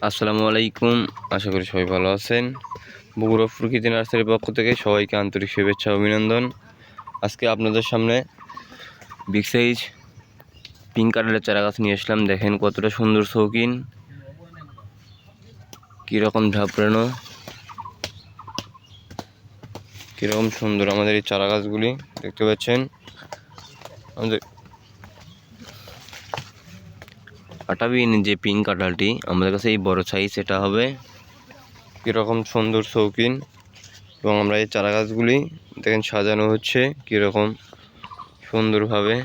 আসসালামু আলাইকুম। আশা করি সবাই ভালো আছেন। বগুড়া প্রকৃতি নার্সারির পক্ষ থেকে সবাইকে আন্তরিক শুভেচ্ছা অভিনন্দন। আজকে আপনাদের সামনে বিগ সাইজ পিঙ্ক কালারের চারা গাছ নিয়ে আসলাম। দেখেন কতটা সুন্দর শৌখিন, কীরকম ঝাপড়ানো, কীরকম সুন্দর আমাদের এই চারা গাছগুলি দেখতে পাচ্ছেন। আমাদের আটাবিন যে পিঙ্ক কাঁঠালটি আমাদের কাছে এই বড় সাইজ, এটা হবে কীরকম সুন্দর শৌখিন। এবং আমরা এই চারা গাছগুলি দেখেন সাজানো হচ্ছে কীরকম সুন্দরভাবে,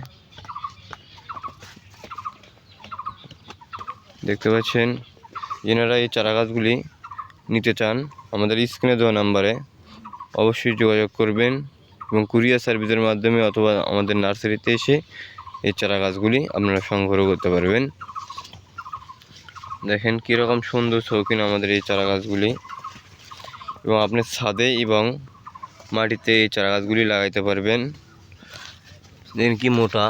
দেখতে পাচ্ছেন। যেনারা এই চারা গাছগুলি নিতে চান আমাদের স্ক্রিনে দেওয়া নাম্বারে অবশ্যই যোগাযোগ করবেন এবং কুরিয়ার সার্ভিসের মাধ্যমে অথবা আমাদের নার্সারিতে এসে এই চারা গাছগুলি আপনারা সংগ্রহ করতে পারবেন। দেখেন কীরকম সুন্দর শৌখিন আমাদের এই চারা গাছগুলি, এবং আপনি ছাদে এবং মাটিতে এই চারা গাছগুলি লাগাইতে পারবেন। দেখেন কি মোটা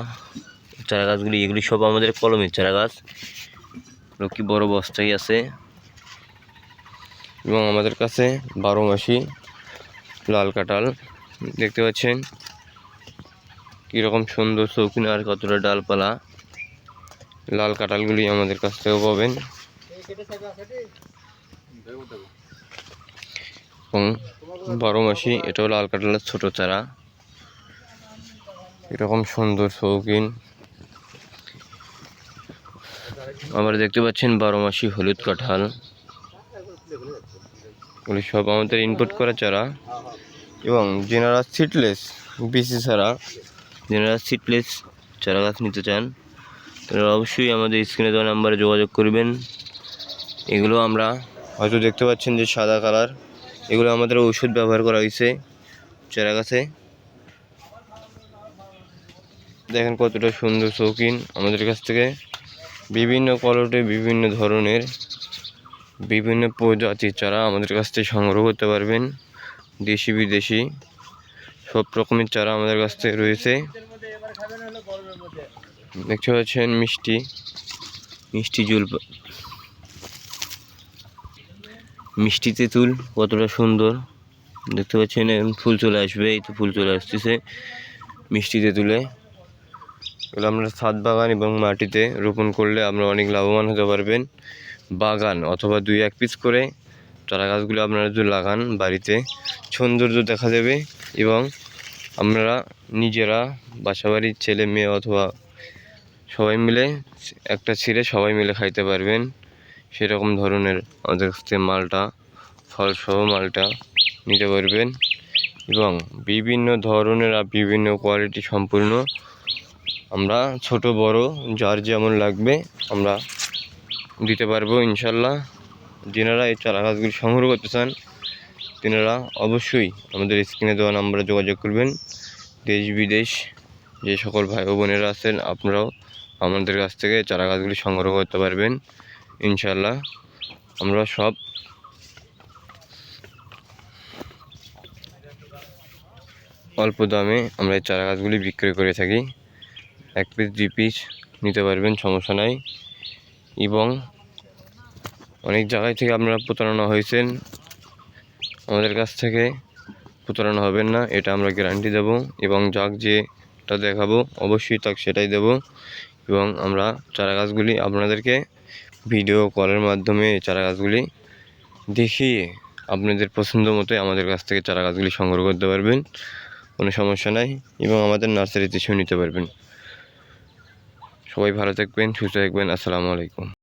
চারা গাছগুলি, এগুলি সব আমাদের কলমের চারা গাছ, কি বড় বস্তাই আছে। এবং আমাদের কাছে 12 মাসি লাল কাঁঠাল দেখতে পাচ্ছেন কীরকম সুন্দর শৌখিন, আর কতটা ডালপালা। লাল কাঁঠালগুলি আমাদের কাছ থেকেও পাবেন। এবং 12 মাসি, এটাও লাল কাঁঠালের ছোট চারা, এরকম সুন্দর শৌখিন। আবার দেখতে পাচ্ছেন 12 মাসি হলুদ কাঁঠাল, এগুলি সব আমাদের ইনপুট করা চারা। এবং যেনারা সিডলেস বিসি ছাড়া যেনারা সিডলেস চারা গাছ নিতে চান তারা অবশ্যই আমাদের স্ক্রিনে দেওয়া নাম্বারে যোগাযোগ করবেন। এগুলো আমরা হয়তো দেখতে পাচ্ছেন যে সাদা কালার, এগুলো আমাদের ঔষধ ব্যবহার করা হয়েছে চারা গাছে। দেখেন কতটা সুন্দর শৌখিন। আমাদের কাছ থেকে বিভিন্ন কোয়ালিটি, বিভিন্ন ধরনের, বিভিন্ন প্রজাতির চারা আমাদের কাছ থেকে সংগ্রহ করতে পারবেন। দেশি বিদেশি সব রকমের চারা আমাদের কাছ থেকে রয়েছে। দেখতে পাচ্ছেন মিষ্টি মিষ্টি তেঁতুল কতটা সুন্দর দেখতে পাচ্ছেন। ফুল চলে আসবে, এই তো ফুল চলে আসতেছে মিষ্টি তেঁতুলে। এগুলো আমরা ছাদ বাগান এবং মাটিতে রোপণ করলে আমরা অনেক লাভবান হতে পারবেন। বাগান অথবা 2-1 পিস করে চারা গাছগুলো আপনারা যদি লাগান বাড়িতে, সৌন্দর্য দেখা দেবে। এবং আপনারা নিজেরা বাসাবাড়ির ছেলে মেয়ে অথবা সবাই মিলে একটা ছিঁড়ে সবাই মিলে খাইতে পারবেন। সেরকম ধরনের আমাদের কাছ থেকে মালটা, ফলসহ মালটা নিতে পারবেন। এবং বিভিন্ন ধরনের আর বিভিন্ন কোয়ালিটি সম্পূর্ণ আমরা ছোট বড় যার যেমন লাগবে আমরা দিতে পারবো ইনশাল্লাহ। যেনারা এই চারা গাছগুলি সংগ্রহ করতে চান তেনারা অবশ্যই আমাদের স্ক্রিনে দেওয়া নাম্বারে যোগাযোগ করবেন। দেশ বিদেশ যে সকল ভাই ও বোনেরা আছেন আপনারাও আমাদের কাছ থেকে চারা গাছগুলি সংগ্রহ করতে পারবেন ইনশাল্লাহ। আমরা সব অল্প দামে আমরা এই চারা গাছগুলি বিক্রয় করে থাকি। 1 পিস 2 পিস নিতে পারবেন, সমস্যা নাই। এবং অনেক জায়গায় থেকে আপনারা প্রতারণা হয়েছেন, আমাদের কাছ থেকে প্রতারণা হবেন না, এটা আমরা গ্যারান্টি দেব। এবং যাক যেটা দেখাবো অবশ্যই তাকে সেটাই দেব। এবং আমরা চারা গাছগুলি আপনাদেরকে ভিডিও কলের মাধ্যমে চারা গাছগুলি দেখিয়ে আপনাদের পছন্দ মতো আমাদের কাছ থেকে চারা গাছগুলি সংগ্রহ করতে পারবেন, কোনো সমস্যা নাই। এবং আমাদের নার্সারিতে এসেও নিতে পারবেন। সবাই ভালো থাকবেন, সুস্থ থাকবেন। আসসালামু আলাইকুম।